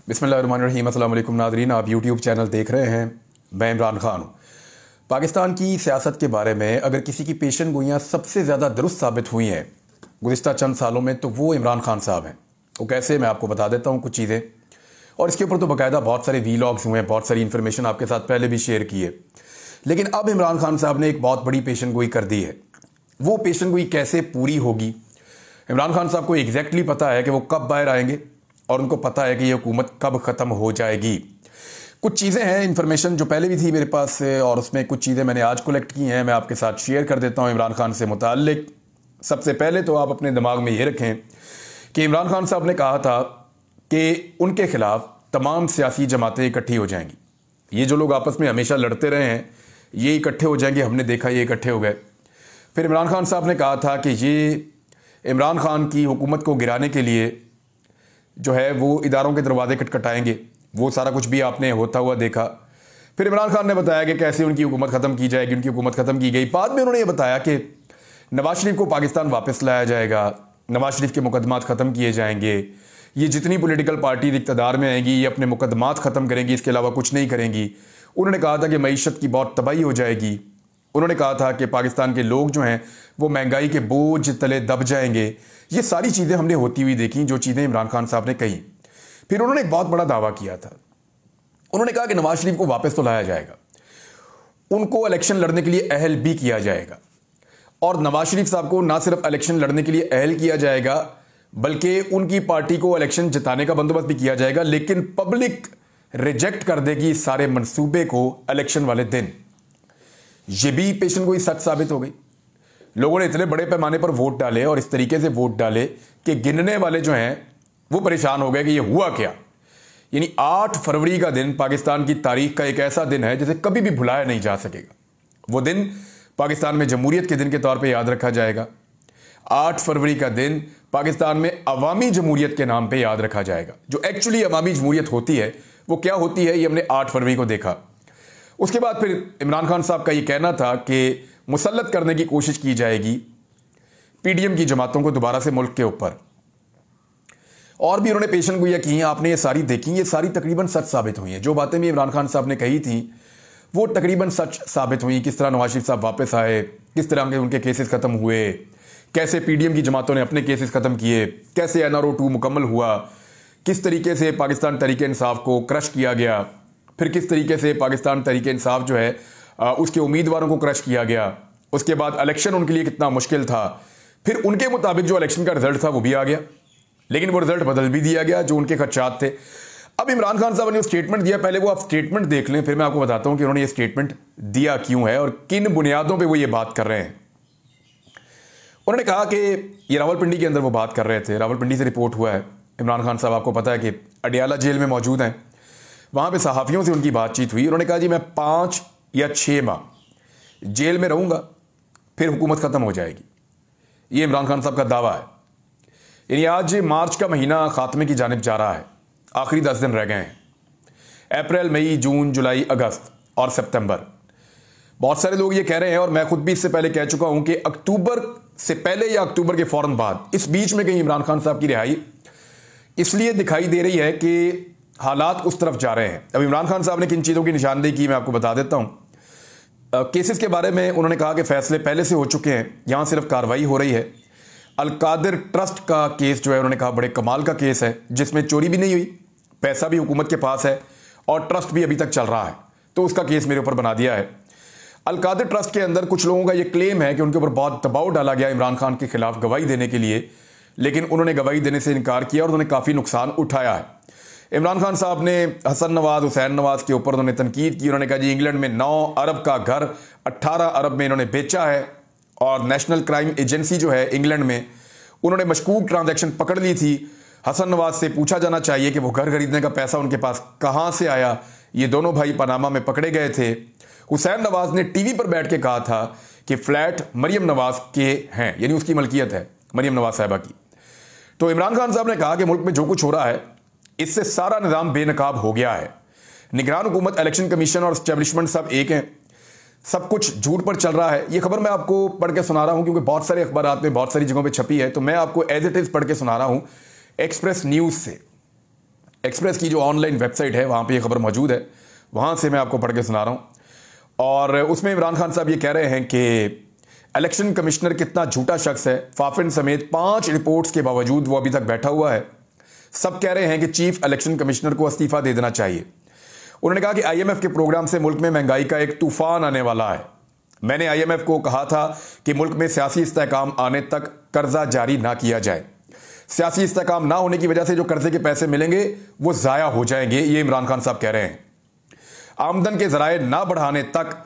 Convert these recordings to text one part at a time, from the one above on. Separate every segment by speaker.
Speaker 1: बिस्मिल्लाहिर्रहमानिर्रहीम। अस्सलाम वालेकुम नाज़रीन, आप यूट्यूब चैनल देख रहे हैं। मैं इमरान खान हूँ। पाकिस्तान की सियासत के बारे में अगर किसी की पेशन गोइयाँ सबसे ज़्यादा दुरुस्त साबित हुई हैं गुज़िश्ता चंद सालों में, तो वो इमरान खान साहब हैं। वो कैसे, मैं आपको बता देता हूँ कुछ चीज़ें, और इसके ऊपर तो बाकायदा बहुत सारे वीलॉग्स हुए हैं, बहुत सारी इन्फॉर्मेशन आपके साथ पहले भी शेयर की है। लेकिन अब इमरान खान साहब ने एक बहुत बड़ी पेशन गोई कर दी है। वो पेशन गोई कैसे पूरी होगी, इमरान खान साहब को एग्जैक्टली पता है कि वो कब बाहर आएंगे, और उनको पता है कि ये हुकूमत कब ख़त्म हो जाएगी। कुछ चीज़ें हैं, इन्फॉर्मेशन जो पहले भी थी मेरे पास से, और उसमें कुछ चीज़ें मैंने आज कलेक्ट की हैं, मैं आपके साथ शेयर कर देता हूँ इमरान खान से मुताल्लिक। सबसे पहले तो आप अपने दिमाग में ये रखें कि इमरान खान साहब ने कहा था कि उनके खिलाफ तमाम सियासी जमातें इकट्ठी हो जाएंगी। ये जो लोग आपस में हमेशा लड़ते रहे हैं, ये इकट्ठे हो जाएंगे। हमने देखा ये इकट्ठे हो गए। फिर इमरान खान साहब ने कहा था कि ये इमरान खान की हुकूमत को गिराने के लिए जो है वो इदारों के दरवाजे खटखटाएंगे। वो सारा कुछ भी आपने होता हुआ देखा। फिर इमरान खान ने बताया कि कैसे उनकी हुकूमत ख़त्म की जाएगी। उनकी हुकूमत ख़त्म की गई। बाद में उन्होंने ये बताया कि नवाज शरीफ को पाकिस्तान वापस लाया जाएगा, नवाज शरीफ के मुकदमात ख़त्म किए जाएंगे, ये जितनी पॉलिटिकल पार्टी इक़्तिदार में आएंगी ये अपने मुकदमात ख़त्म करेंगी, इसके अलावा कुछ नहीं करेंगी। उन्होंने कहा था कि मईशत की बहुत तबाही हो जाएगी। उन्होंने कहा था कि पाकिस्तान के लोग जो हैं वो महंगाई के बोझ तले दब जाएंगे। ये सारी चीज़ें हमने होती हुई देखी, जो चीज़ें इमरान खान साहब ने कही। फिर उन्होंने एक बहुत बड़ा दावा किया था। उन्होंने कहा कि नवाज शरीफ को वापस तो लाया जाएगा, उनको इलेक्शन लड़ने के लिए अहल भी किया जाएगा, और नवाज शरीफ साहब को ना सिर्फ इलेक्शन लड़ने के लिए अहल किया जाएगा बल्कि उनकी पार्टी को इलेक्शन जिताने का बंदोबस्त भी किया जाएगा। लेकिन पब्लिक रिजेक्ट कर देगी इस सारे मंसूबे को इलेक्शन वाले दिन। ये भी पेशन गोई सच साबित हो गई। लोगों ने इतने बड़े पैमाने पर वोट डाले और इस तरीके से वोट डाले कि गिनने वाले जो हैं वो परेशान हो गए कि ये हुआ क्या। यानी 8 फरवरी का दिन पाकिस्तान की तारीख का एक ऐसा दिन है जिसे कभी भी भुलाया नहीं जा सकेगा। वो दिन पाकिस्तान में जमहूरियत के दिन के तौर पे याद रखा जाएगा। 8 फरवरी का दिन पाकिस्तान में अवामी जमहूरियत के नाम पे याद रखा जाएगा। जो एक्चुअली अवामी जमहूरियत होती है वो क्या होती है, ये हमने 8 फरवरी को देखा। उसके बाद फिर इमरान खान साहब का ये कहना था कि मुसल्लत करने की कोशिश की जाएगी पीडीएम की जमातों को दोबारा से मुल्क के ऊपर। और भी उन्होंने पेशन गोइयां की हैं, आपने ये सारी देखी। ये सारी तकरीबन सच साबित हुई हैं। जो बातें भी इमरान खान साहब ने कही थी वो तकरीबन सच साबित हुई। किस तरह नवाज शरीफ साहब वापस आए, किस तरह के उनके केसेस ख़त्म हुए, कैसे पीडीएम की जमातों ने अपने केसेस ख़त्म किए, कैसे एनआरओ 2 मुकम्मल हुआ, किस तरीके से पाकिस्तान तहरीक इंसाफ को क्रश किया गया, फिर किस तरीके से पाकिस्तान तहरीक इंसाफ जो है उसके उम्मीदवारों को क्रश किया गया। उसके बाद इलेक्शन उनके लिए कितना मुश्किल था। फिर उनके मुताबिक जो इलेक्शन का रिजल्ट था वो भी आ गया, लेकिन वो रिजल्ट बदल भी दिया गया जो उनके खदशात थे। अब इमरान खान साहब ने स्टेटमेंट दिया, पहले वो आप स्टेटमेंट देख लें, फिर मैं आपको बताता हूं कि उन्होंने ये स्टेटमेंट दिया क्यों है और किन बुनियादों पर वो ये बात कर रहे हैं। उन्होंने कहा कि ये रावलपिंडी के अंदर वो बात कर रहे थे। रावलपिंडी से रिपोर्ट हुआ है। इमरान खान साहब आपको पता है कि अडियाला जेल में मौजूद हैं। वहाँ पे सहाफ़ियों से उनकी बातचीत हुई। उन्होंने कहा जी मैं 5 या 6 माह जेल में रहूँगा, फिर हुकूमत ख़त्म हो जाएगी। ये इमरान खान साहब का दावा है। यानी आज मार्च का महीना ख़ात्मे की जानिब जा रहा है। आखिरी 10 दिन रह गए हैं। अप्रैल, मई, जून, जुलाई, अगस्त और सितंबर। बहुत सारे लोग ये कह रहे हैं, और मैं खुद भी इससे पहले कह चुका हूँ कि अक्टूबर से पहले या अक्टूबर के फ़ौरन बाद, इस बीच में कहीं इमरान खान साहब की रिहाई इसलिए दिखाई दे रही है कि हालात उस तरफ जा रहे हैं। अब इमरान खान साहब ने किन चीज़ों की निशानदेही की मैं आपको बता देता हूं। केसेस के बारे में उन्होंने कहा कि फैसले पहले से हो चुके हैं, यहां सिर्फ कार्रवाई हो रही है। अलकादिर ट्रस्ट का केस जो है उन्होंने कहा बड़े कमाल का केस है, जिसमें चोरी भी नहीं हुई, पैसा भी हुकूमत के पास है और ट्रस्ट भी अभी तक चल रहा है, तो उसका केस मेरे ऊपर बना दिया है। अलकादिर ट्रस्ट के अंदर कुछ लोगों का यह क्लेम है कि उनके ऊपर बहुत दबाव डाला गया इमरान खान के खिलाफ गवाही देने के लिए, लेकिन उन्होंने गवाही देने से इनकार किया और उन्होंने काफ़ी नुकसान उठाया है। इमरान खान साहब ने हसन नवाज, हुसैन नवाज के ऊपर उन्होंने तनकीद की। उन्होंने कहा जी इंग्लैंड में 9 अरब का घर 18 अरब में इन्होंने बेचा है, और नेशनल क्राइम एजेंसी जो है इंग्लैंड में, उन्होंने मशकूक ट्रांजैक्शन पकड़ ली थी। हसन नवाज से पूछा जाना चाहिए कि वो घर खरीदने का पैसा उनके पास कहाँ से आया। ये दोनों भाई पनामा में पकड़े गए थे। हुसैन नवाज ने टीवी पर बैठ के कहा था कि फ्लैट मरियम नवाज के हैं, यानी उसकी मलकियत है मरियम नवाज साहिबा की। तो इमरान खान साहब ने कहा कि मुल्क में जो कुछ हो रहा है इससे सारा निज़ाम बेनकाब हो गया है। निगरान हुकूमत, इलेक्शन कमीशन और एस्टेब्लिशमेंट सब एक हैं। सब कुछ झूठ पर चल रहा है। ये खबर मैं आपको पढ़ के सुना रहा हूं क्योंकि बहुत सारे अखबारात में बहुत सारी जगहों पे छपी है, तो मैं आपको एज इट इज़ पढ़ के सुना रहा हूं एक्सप्रेस न्यूज़ से। एक्सप्रेस की जो ऑनलाइन वेबसाइट है वहाँ पे ये खबर मौजूद है, वहाँ से मैं आपको पढ़ के सुना रहा हूँ। और उसमें इमरान खान साहब ये कह रहे हैं कि इलेक्शन कमिश्नर कितना झूठा शख्स है, फाफिन समेत 5 रिपोर्ट्स के बावजूद वो अभी तक बैठा हुआ है। सब कह रहे हैं कि चीफ इलेक्शन कमिश्नर को इस्तीफा दे देना चाहिए। उन्होंने कहा कि IMF के प्रोग्राम से मुल्क में महंगाई का एक तूफान आने वाला है। मैंने IMF को कहा था कि मुल्क में सियासी इस्तेहकाम आने तक कर्जा जारी ना किया जाए। सियासी इस्तेहकाम ना होने की वजह से जो कर्जे के पैसे मिलेंगे वो ज़ाया हो जाएंगे, ये इमरान खान साहब कह रहे हैं। आमदन के जराए ना बढ़ाने तक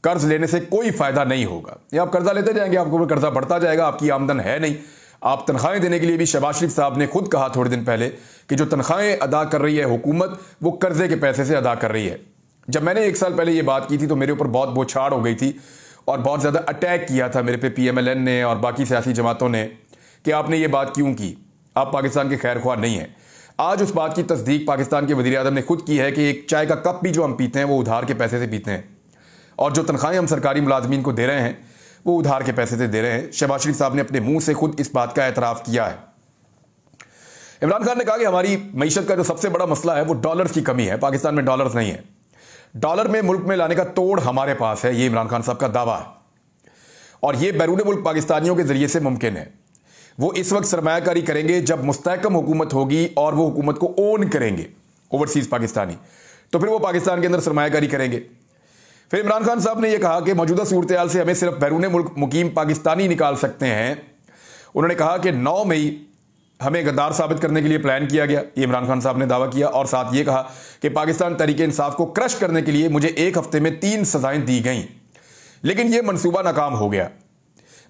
Speaker 1: कर्ज लेने से कोई फायदा नहीं होगा। ये आप कर्जा लेते जाएंगे, आपको कर्जा बढ़ता जाएगा, आपकी आमदन है नहीं। आप तनख्वाहें देने के लिए भी शहबाज शरीफ साहब ने खुद कहा थोड़े दिन पहले कि जो तनख्वाहें अदा कर रही है हुकूमत वो कर्जे के पैसे से अदा कर रही है। जब मैंने 1 साल पहले ये बात की थी तो मेरे ऊपर बहुत बौछार हो गई थी और बहुत ज़्यादा अटैक किया था मेरे पे PMLN ने और बाकी सियासी जमातों ने कि आपने ये बात क्यों की, आप पाकिस्तान के खैर ख्वाह नहीं हैं। आज उस बात की तस्दीक पाकिस्तान के वज़ीर आज़म ने खुद की है कि एक चाय का कप भी जो हम पीते हैं वो उधार के पैसे से पीते हैं और जो तनख्वाहें हम सरकारी मुलाजमीन को दे रहे हैं वो उधार के पैसे से दे रहे हैं। शहबाज शरीफ साहब ने अपने मुंह से खुद इस बात का एतराफ़ किया है। इमरान खान ने कहा कि हमारी मईशत का जो सबसे बड़ा मसला है वो डॉलर्स की कमी है, पाकिस्तान में डॉलर्स नहीं है। डॉलर में मुल्क में लाने का तोड़ हमारे पास है, ये इमरान खान साहब का दावा है और ये बैरून मुल्क पाकिस्तानियों के जरिए से मुमकिन है। वो इस वक्त सरमायाकारी करेंगे जब मुस्तहकम हुकूमत होगी और वो हुकूमत को ओन करेंगे ओवरसीज पाकिस्तानी, तो फिर वो पाकिस्तान के अंदर सरमायाकारी करेंगे। फिर इमरान खान साहब ने यह कहा कि मौजूदा सूरत हाल से हमें सिर्फ बैरून मुल्क मुकीम पाकिस्तानी निकाल सकते हैं। उन्होंने कहा कि 9 मई हमें गद्दार साबित करने के लिए प्लान किया गया, ये इमरान खान साहब ने दावा किया और साथ ये कहा कि पाकिस्तान तहरीके इंसाफ को क्रश करने के लिए मुझे 1 हफ्ते में 3 सजाएं दी गईं, लेकिन यह मनसूबा नाकाम हो गया।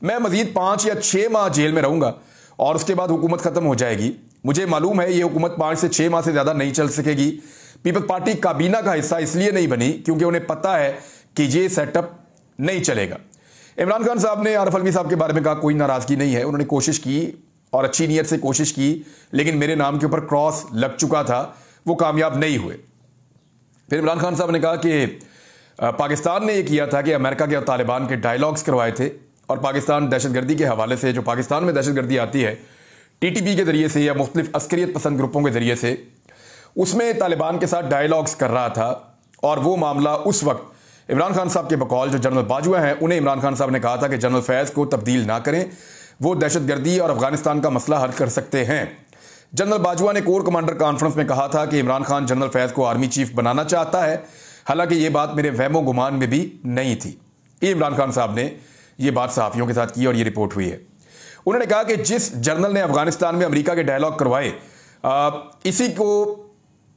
Speaker 1: मैं मजीद 5 या 6 माह जेल में रहूंगा और उसके बाद हुकूमत खत्म हो जाएगी। मुझे मालूम है यह हुकूमत 5 से 6 माह से ज्यादा नहीं चल सकेगी। पीपल्स पार्टी काबीना का हिस्सा इसलिए नहीं बनी क्योंकि उन्हें पता है कि यह सेटअप नहीं चलेगा। इमरान खान साहब ने आरिफ अलवी साहब के बारे में कहा कोई नाराजगी नहीं है, उन्होंने कोशिश की और अच्छी नीयत से कोशिश की, लेकिन मेरे नाम के ऊपर क्रॉस लग चुका था, वो कामयाब नहीं हुए। फिर इमरान खान साहब ने कहा कि पाकिस्तान ने यह किया था कि अमेरिका के और तालिबान के डायलॉग्स करवाए थे और पाकिस्तान दहशतगर्दी के हवाले से, जो पाकिस्तान में दहशतगर्दी आती है TTP के जरिए से या मुख्तलिफ अस्करियत पसंद ग्रुपों के जरिए से, उसमें तालिबान के साथ डायलॉग्स कर रहा था। और वो मामला उस वक्त इमरान खान साहब के बकौल जो जनरल बाजवा हैं उन्हें इमरान खान साहब ने कहा था कि जनरल फैज़ को तब्दील ना करें, वो दहशतगर्दी और अफगानिस्तान का मसला हल कर सकते हैं। जनरल बाजवा ने कोर कमांडर कॉन्फ्रेंस में कहा था कि इमरान खान जनरल फैज़ को आर्मी चीफ बनाना चाहता है, हालांकि ये बात मेरे वहमो गुमान में भी नहीं थी। ये इमरान खान साहब ने ये बात सहाफ़ियों के साथ की और ये रिपोर्ट हुई है। उन्होंने कहा कि जिस जनरल ने अफगानिस्तान में अमेरिका के डायलॉग करवाए, इसी को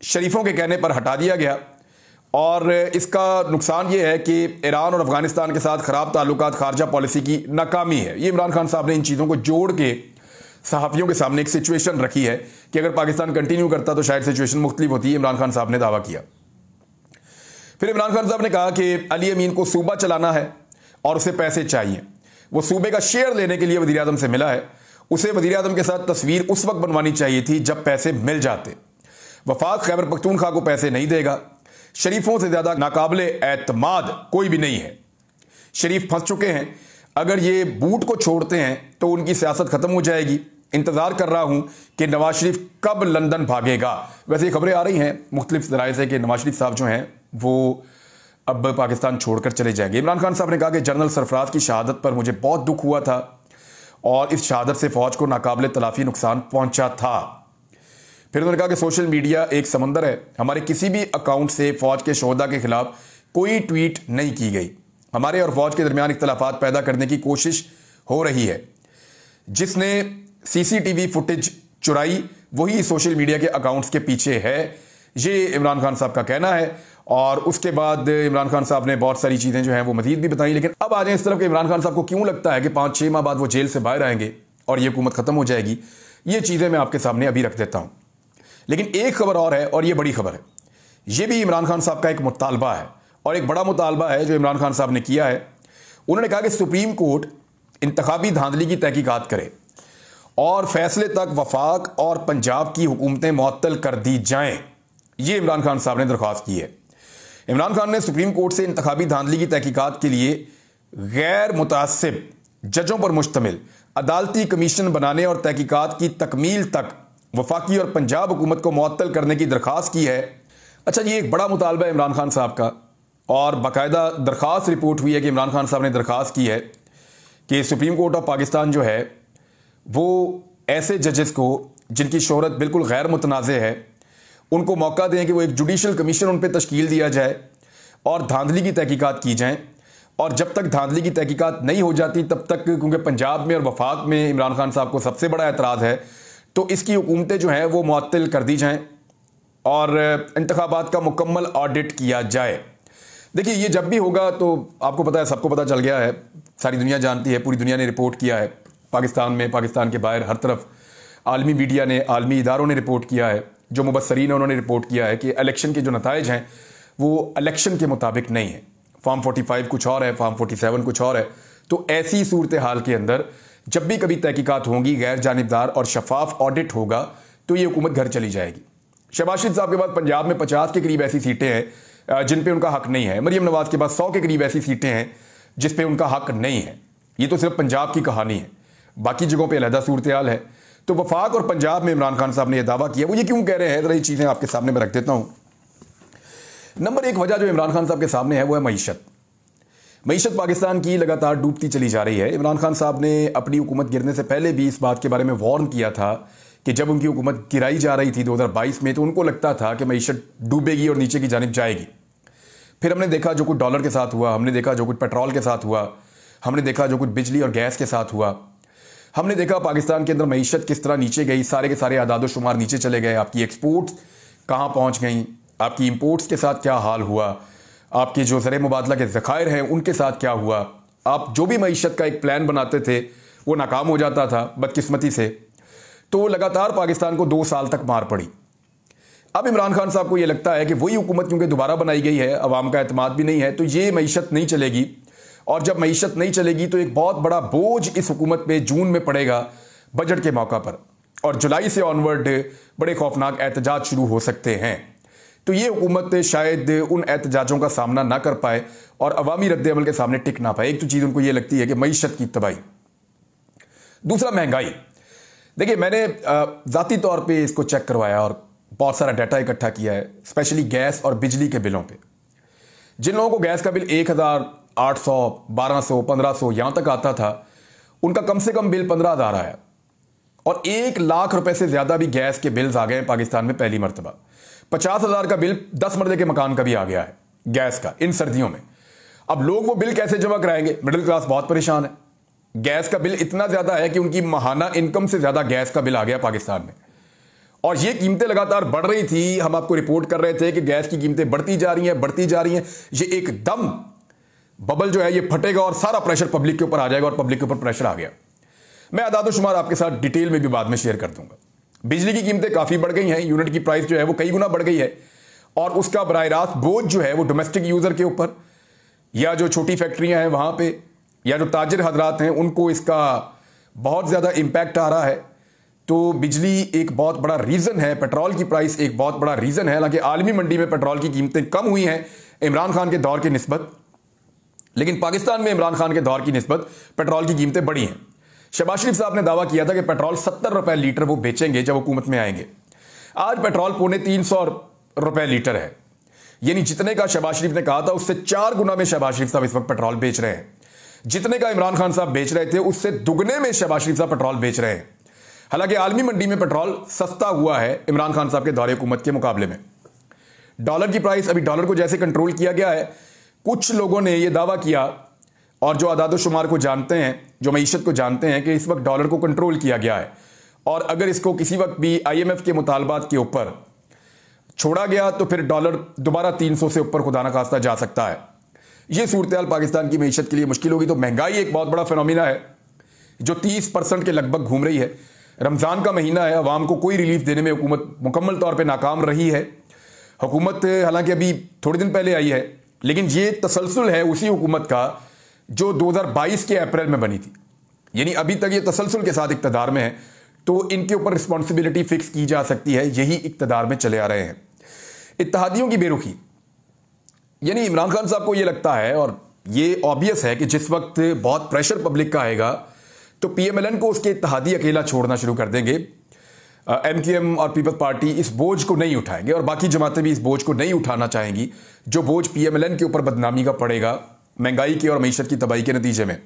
Speaker 1: शरीफों के कहने पर हटा दिया गया और इसका नुकसान ये है कि ईरान और अफगानिस्तान के साथ ख़राब ताल्लुकात खारजा पॉलिसी की नाकामी है। ये इमरान खान साहब ने इन चीज़ों को जोड़ के सहाफ़ियों के सामने एक सिचुएशन रखी है कि अगर पाकिस्तान कंटिन्यू करता तो शायद सिचुएशन मुख्तलिफ होती है। इमरान खान साहब ने दावा किया। फिर इमरान खान साहब ने कहा कि अली अमीन को सूबा चलाना है और उसे पैसे चाहिए। वो सूबे का शेयर लेने के लिए वज़ीर आज़म से मिला है। उसे वज़ीर आज़म के साथ तस्वीर उस वक्त बनवानी चाहिए थी जब पैसे मिल जाते। वफाक खैबर पख्तूनख्वा को पैसे नहीं देगा। शरीफों से ज़्यादा नाकाबिले एतमाद कोई भी नहीं है। शरीफ फंस चुके हैं। अगर ये बूट को छोड़ते हैं तो उनकी सियासत ख़त्म हो जाएगी। इंतज़ार कर रहा हूं कि नवाज शरीफ कब लंदन भागेगा। वैसे खबरें आ रही हैं मुख्तलिफ ज़राए से कि नवाज शरीफ साहब जो हैं वो अब पाकिस्तान छोड़कर चले जाएंगे। इमरान खान साहब ने कहा कि जनरल सरफराज की शहादत पर मुझे बहुत दुख हुआ था और इस शहादत से फ़ौज को नाकाबिले तलाफ़ी नुकसान पहुंचा था। फिर उन्होंने कहा कि सोशल मीडिया एक समंदर है, हमारे किसी भी अकाउंट से फ़ौज के शोहदा के खिलाफ कोई ट्वीट नहीं की गई। हमारे और फ़ौज के दरमियान इख्तलाफात पैदा करने की कोशिश हो रही है। जिसने CCTV फुटेज चुराई वही सोशल मीडिया के अकाउंट्स के पीछे है, ये इमरान खान साहब का कहना है। और उसके बाद इमरान खान साहब ने बहुत सारी चीज़ें जो हैं वो मजीद भी बताई। लेकिन अब आ जाए इस तरफ कि इमरान खान साहब को क्यों लगता है कि 5-6 माह बाद वो जेल से बाहर आएंगे और ये हुकूमत ख़त्म हो जाएगी। ये चीज़ें मैं आपके सामने अभी रख देता हूँ। लेकिन एक खबर और है और ये बड़ी खबर है। ये भी इमरान खान साहब का एक मुतालबा है और एक बड़ा मुतालबा है जो इमरान खान साहब ने किया है। उन्होंने कहा कि सुप्रीम कोर्ट इंतखाबी धांधली की तहकीकात करे और फैसले तक वफाक और पंजाब की हुकूमतें मुअत्तल कर दी जाएं। ये इमरान खान साहब ने दरख्वास्त की है। इमरान खान ने सुप्रीम कोर्ट से इंतखाबी धांधली की तहकीकात के लिए गैर मुतासिब जजों पर मुश्तमिल अदालती कमीशन बनाने और तहकीकात की तकमील तक वफाकी और पंजाब हुकूमत को मुअत्तल करने की दरख्वास्त की है। अच्छा, ये एक बड़ा मुतालबा है इमरान खान साहब का, और बाकायदा दरख्वास्त रिपोर्ट हुई है कि इमरान खान साहब ने दरख्वास्त की है कि सुप्रीम कोर्ट ऑफ पाकिस्तान जो है वो ऐसे जजेस को जिनकी शोहरत बिल्कुल गैर मुतनाज़ है उनको मौका दें कि वो एक जुडिशल कमीशन उन पर तश्कील दिया जाए और धांधली की तहकीकात की जाएँ। और जब तक धांधली की तहकीकात नहीं हो जाती तब तक, क्योंकि पंजाब में और वफाक में इमरान खान साहब को सबसे बड़ा एतराज़ है, तो इसकी हुकूमतें जो हैं वो मुअत्तल कर दी जाएँ और इंतखाबात का मुकम्मल ऑडिट किया जाए। देखिए, ये जब भी होगा तो आपको पता है, सबको पता चल गया है, सारी दुनिया जानती है, पूरी दुनिया ने रिपोर्ट किया है, पाकिस्तान में, पाकिस्तान के बाहर, हर तरफ आलमी मीडिया ने, आलमी इदारों ने रिपोर्ट किया है, जो मुबस्सरीन है उन्होंने रिपोर्ट किया है कि इलेक्शन के जो नताइज हैं वो इलेक्शन के मुताबिक नहीं है। फॉर्म 45 कुछ और है, फॉर्म 47 कुछ और है। तो ऐसी सूरत हाल के अंदर जब भी कभी तहकीकात होंगी, गैर जानिबदार और शफाफ ऑडिट होगा, तो ये हुकूमत घर चली जाएगी। शहबाज शरीफ साहब के बाद पंजाब में 50 के करीब ऐसी सीटें हैं जिन पे उनका हक नहीं है। मरीम नवाज के बाद 100 के करीब ऐसी सीटें हैं जिस पे उनका हक नहीं है। ये तो सिर्फ पंजाब की कहानी है, बाकी जगहों पे अलहदा सूरत हाल है। तो वफाक और पंजाब में इमरान खान साहब ने यह दावा किया, वो ये क्यों कह रहे हैं, जरा ये चीज़ें आपके सामने मैं रख देता हूँ। नंबर एक वजह जो इमरान खान साहब के सामने है वो है मईशत। मईशत पाकिस्तान की लगातार डूबती चली जा रही है। इमरान खान साहब ने अपनी हुकूमत गिरने से पहले भी इस बात के बारे में वार्न किया था कि जब उनकी हुकूमत गिराई जा रही थी 2022 में, तो उनको लगता था कि मईशत डूबेगी और नीचे की जानिब जाएगी। फिर हमने देखा जो कुछ डॉलर के साथ हुआ, हमने देखा जो कुछ पेट्रोल के साथ हुआ, हमने देखा जो कुछ बिजली और गैस के साथ हुआ, हमने देखा पाकिस्तान के अंदर मईशत किस तरह नीचे गई, सारे के सारे आदाद शुमार नीचे चले गए। आपकी एक्सपोर्ट्स कहाँ पहुँच गई, आपकी इम्पोर्ट्स के साथ क्या हाल हुआ, आपके जो ज़र मुबादला के ज़खायर हैं उनके साथ क्या हुआ। आप जो भी मईशत का एक प्लान बनाते थे वो नाकाम हो जाता था बदकिस्मती से। तो लगातार पाकिस्तान को 2 साल तक मार पड़ी। अब इमरान खान साहब को ये लगता है कि वही हुकूमत क्योंकि दोबारा बनाई गई है, अवाम का एतमाद भी नहीं है, तो ये मईशत नहीं चलेगी। और जब मईशत नहीं चलेगी तो एक बहुत बड़ा बोझ इस हुकूमत पे जून में पड़ेगा बजट के मौका पर, और जुलाई से ऑनवर्ड बड़े खौफनाक एहतजाज शुरू हो सकते हैं। तो ये हुकूमत शायद उन एहतजाजों का सामना ना कर पाए और अवामी रद्द-ए-अमल के सामने टिक ना पाए। एक तो चीज़ उनको ये लगती है कि मईशत की तबाही। दूसरा, महंगाई। देखिए, मैंने ज़ाती तौर पे इसको चेक करवाया और बहुत सारा डाटा इकट्ठा किया है, स्पेशली गैस और बिजली के बिलों पे। जिन लोगों को गैस का बिल 1800, 1200, 1500 यहाँ तक आता था, उनका कम से कम बिल 15,000 आया। और 1 लाख रुपए से ज़्यादा भी गैस के बिल्स आ गए पाकिस्तान में पहली मरतबा। 50,000 का बिल 10 मरले के मकान का भी आ गया है गैस का इन सर्दियों में। अब लोग वो बिल कैसे जमा कराएंगे? मिडिल क्लास बहुत परेशान है। गैस का बिल इतना ज़्यादा है कि उनकी माहाना इनकम से ज़्यादा गैस का बिल आ गया पाकिस्तान में। और ये कीमतें लगातार बढ़ रही थी। हम आपको रिपोर्ट कर रहे थे कि गैस की कीमतें बढ़ती जा रही हैं, बढ़ती जा रही हैं। ये एकदम बबल जो है ये फटेगा और सारा प्रेशर पब्लिक के ऊपर आ जाएगा, और पब्लिक के ऊपर प्रेशर आ गया। मैं आदाद शुमार आपके साथ डिटेल में भी बाद में शेयर कर दूंगा। बिजली की कीमतें काफ़ी बढ़ गई हैं, यूनिट की प्राइस जो है वो कई गुना बढ़ गई है, और उसका बराह रास्त बोझ जो है वो डोमेस्टिक यूज़र के ऊपर, या जो छोटी फैक्ट्रियां हैं वहाँ पे, या जो ताजिर हजरात हैं, उनको इसका बहुत ज़्यादा इम्पैक्ट आ रहा है। तो बिजली एक बहुत बड़ा रीज़न है, पेट्रोल की प्राइस एक बहुत बड़ा रीज़न है। हालांकि आलमी मंडी में पेट्रोल की कीमतें कम हुई हैं इमरान खान के दौर की निस्बत, लेकिन पाकिस्तान में इमरान खान के दौर की निस्बत पेट्रोल की कीमतें बढ़ी हैं। शहबाज शरीफ साहब ने दावा किया था कि पेट्रोल 70 रुपए लीटर वो बेचेंगे जब हुकूमत में आएंगे। आज पेट्रोल 350 रुपए लीटर है, यानी जितने का शहबाज शरीफ ने कहा था उससे 4 गुना में शहबाज शरीफ साहब इस वक्त पेट्रोल बेच रहे हैं। जितने का इमरान खान साहब बेच रहे थे उससे दुगने में शहबाज शरीफ साहब पेट्रोल बेच रहे हैं। हालांकि आलमी मंडी में पेट्रोल सस्ता हुआ है इमरान खान साहब के दौरे हुकूमत के मुकाबले में। डॉलर की प्राइस, अभी डॉलर को जैसे कंट्रोल किया गया है, कुछ लोगों ने यह दावा किया, और जो आदाद शुमार को जानते हैं, जो मईशत को जानते हैं, कि इस वक्त डॉलर को कंट्रोल किया गया है, और अगर इसको किसी वक्त भी IMF के मुतालबात के ऊपर छोड़ा गया तो फिर डॉलर दोबारा 300 से ऊपर खुदा न खास्ता जा सकता है। यह सूरत हाल पाकिस्तान की मईशत के लिए मुश्किल होगी। तो महंगाई एक बहुत बड़ा फिनोमिना है जो 30% के लगभग घूम रही है। रमज़ान का महीना है, अवाम को कोई रिलीफ देने में हुकूमत मुकम्मल तौर पर नाकाम रही है। हुकूमत हालांकि अभी थोड़े दिन पहले आई है, लेकिन ये तसलसल है उसी हुकूमत का जो 2022 के अप्रैल में बनी थी, यानी अभी तक ये तसलसल के साथ इक़्तिदार में है। तो इनके ऊपर रिस्पॉन्सिबिलिटी फिक्स की जा सकती है, यही इक़्तिदार में चले आ रहे हैं। इत्तेहादियों की बेरुखी, यानी इमरान खान साहब को ये लगता है, और ये ऑब्वियस है, कि जिस वक्त बहुत प्रेशर पब्लिक का आएगा तो PMLN को उसके इत्तेहादी अकेला छोड़ना शुरू कर देंगे। MQM और पीपल्स पार्टी इस बोझ को नहीं उठाएंगे और बाकी जमातें भी इस बोझ को नहीं उठाना चाहेंगी जो बोझ PMLN के ऊपर बदनामी का पड़ेगा महंगाई की और मईशत की तबाही के नतीजे में।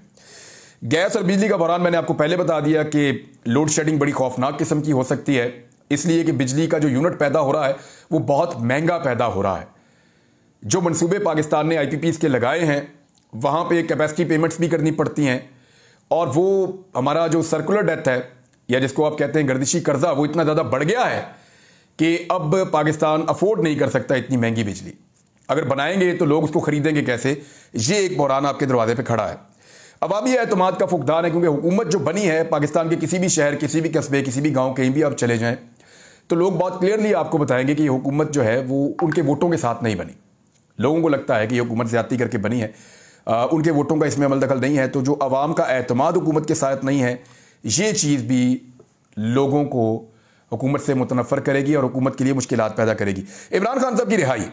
Speaker 1: गैस और बिजली का बहरान मैंने आपको पहले बता दिया कि लोड शेडिंग बड़ी खौफनाक किस्म की हो सकती है, इसलिए कि बिजली का जो यूनिट पैदा हो रहा है वो बहुत महंगा पैदा हो रहा है। जो मंसूबे पाकिस्तान ने IPPs के लगाए हैं वहाँ पे कैपेसिटी पेमेंट्स भी करनी पड़ती हैं और वो हमारा जो सर्कुलर डेथ है या जिसको आप कहते हैं गर्दिशी कर्जा, वो इतना ज़्यादा बढ़ गया है कि अब पाकिस्तान अफोर्ड नहीं कर सकता इतनी महंगी बिजली। अगर बनाएंगे तो लोग उसको खरीदेंगे कैसे, ये एक बहरान आपके दरवाजे पे खड़ा है। अवामी एतमाद का फुकदान है क्योंकि हुकूमत जो बनी है पाकिस्तान के किसी भी शहर, किसी भी कस्बे, किसी भी गाँव, कहीं भी आप चले जाएँ तो लोग बहुत क्लियरली आपको बताएंगे कि ये हुकूमत जो है वो उनके वोटों के साथ नहीं बनी। लोगों को लगता है कि ये हुकूमत ज़्यादती करके बनी है, उनके वोटों का इसमें अमल दखल नहीं है। तो जो अवाम का एतमाद हुकूमत के साथ नहीं है, ये चीज़ भी लोगों को हुकूमत से मुतनफ़र करेगी और हुकूमत के लिए मुश्किलात पैदा करेगी। इमरान खान साहब की रिहाई,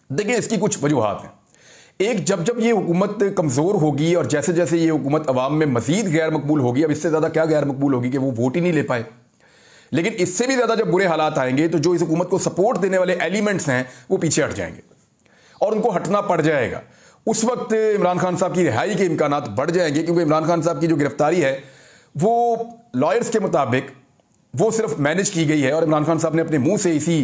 Speaker 1: देखिए इसकी कुछ वजूहात हैं। एक, जब ये हुकूमत कमज़ोर होगी और जैसे जैसे ये हुकूमत अवाम में मज़ीद गैर मकबूल होगी, अब इससे ज़्यादा क्या गैर मकबूल होगी कि वो वोट ही नहीं ले पाए, लेकिन इससे भी ज़्यादा जब बुरे हालात आएंगे तो जो इस हुकूमत को सपोर्ट देने वाले एलिमेंट्स हैं वो पीछे हट जाएंगे और उनको हटना पड़ जाएगा। उस वक्त इमरान खान साहब की रिहाई के इम्कानात बढ़ जाएंगे क्योंकि इमरान खान साहब की जो गिरफ्तारी है वो लॉयर्स के मुताबिक वो सिर्फ मैनेज की गई है और इमरान खान साहब ने अपने मुंह से इसी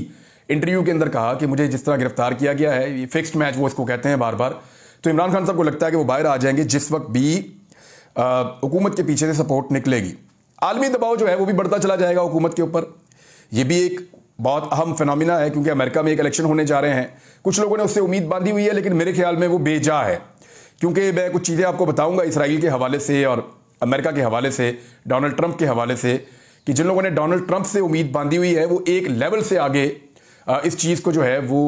Speaker 1: इंटरव्यू के अंदर कहा कि मुझे जिस तरह गिरफ्तार किया गया है, ये फिक्स्ड मैच वो इसको कहते हैं बार बार। तो इमरान खान साहब को लगता है कि वो बाहर आ जाएंगे जिस वक्त भी हुकूमत के पीछे से सपोर्ट निकलेगी। आलमी दबाव जो है वो भी बढ़ता चला जाएगा हुकूमत के ऊपर। ये भी एक बहुत अहम फिनोमिना है क्योंकि अमेरिका में एक इलेक्शन होने जा रहे हैं। कुछ लोगों ने उससे उम्मीद बांधी हुई है लेकिन मेरे ख्याल में वो बेजा है, क्योंकि मैं कुछ चीज़ें आपको बताऊंगा इसराइल के हवाले से और अमेरिका के हवाले से, डोनाल्ड ट्रंप के हवाले से, कि जिन लोगों ने डोनाल्ड ट्रंप से उम्मीद बांधी हुई है वो एक लेवल से आगे इस चीज़ को जो है वो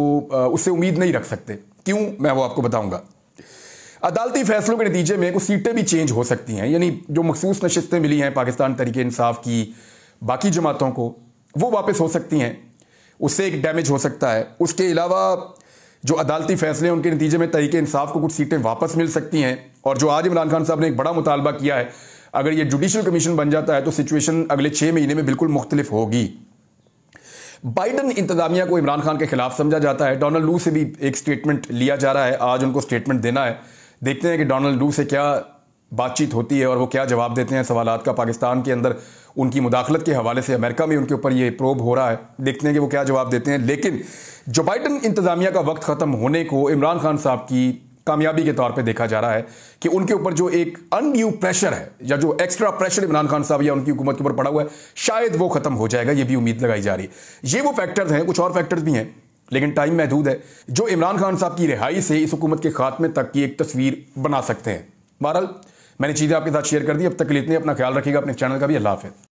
Speaker 1: उससे उम्मीद नहीं रख सकते। क्यों, मैं वो आपको बताऊंगा। अदालती फैसलों के नतीजे में कुछ सीटें भी चेंज हो सकती हैं, यानी जो मखसूस नशिस्तें मिली हैं पाकिस्तान तहरीक इंसाफ की बाकी जमातों को वो वापस हो सकती हैं, उससे एक डैमेज हो सकता है। उसके अलावा जो अदालती फैसले हैं उनके नतीजे में तहरीक इंसाफ को कुछ सीटें वापस मिल सकती हैं। और जो आज इमरान खान साहब ने एक बड़ा मुतालबा किया है, अगर ये जुडिशल कमीशन बन जाता है तो सिचुएशन अगले 6 महीने में बिल्कुल मुख्तलिफ होगी। बाइडन इंतजामिया को इमरान खान के खिलाफ समझा जाता है। डोनाल्ड लू से भी एक स्टेटमेंट लिया जा रहा है, आज उनको स्टेटमेंट देना है। देखते हैं कि डोनाल्ड लू से क्या बातचीत होती है और वो क्या जवाब देते हैं सवालात का। पाकिस्तान के अंदर उनकी मुदाखलत के हवाले से अमेरिका में उनके ऊपर ये प्रोब हो रहा है, देखते हैं कि वो क्या जवाब देते हैं। लेकिन जो बाइडन इंतजामिया का वक्त ख़त्म होने को इमरान खान साहब की कामयाबी के तौर पे देखा जा रहा है कि उनके ऊपर जो एक अनड्यू प्रेशर है या जो एक्स्ट्रा प्रेशर इमरान खान साहब या उनकी हुकूमत के ऊपर पड़ा हुआ है, शायद वो ख़त्म हो जाएगा, ये भी उम्मीद लगाई जा रही है। ये वो फैक्टर्स हैं, कुछ और फैक्टर्स भी हैं लेकिन टाइम महदूद है, जो इमरान खान साहब की रिहाई से इस हुकूमत के खात्मे तक की एक तस्वीर बना सकते हैं। बहरहाल मैंने चीज़ें आपके साथ शेयर कर दी। अब तक के लिए इतने, अपना ख्याल रखिएगा, अपने चैनल का भी। अल्लाह हाफ़िज़।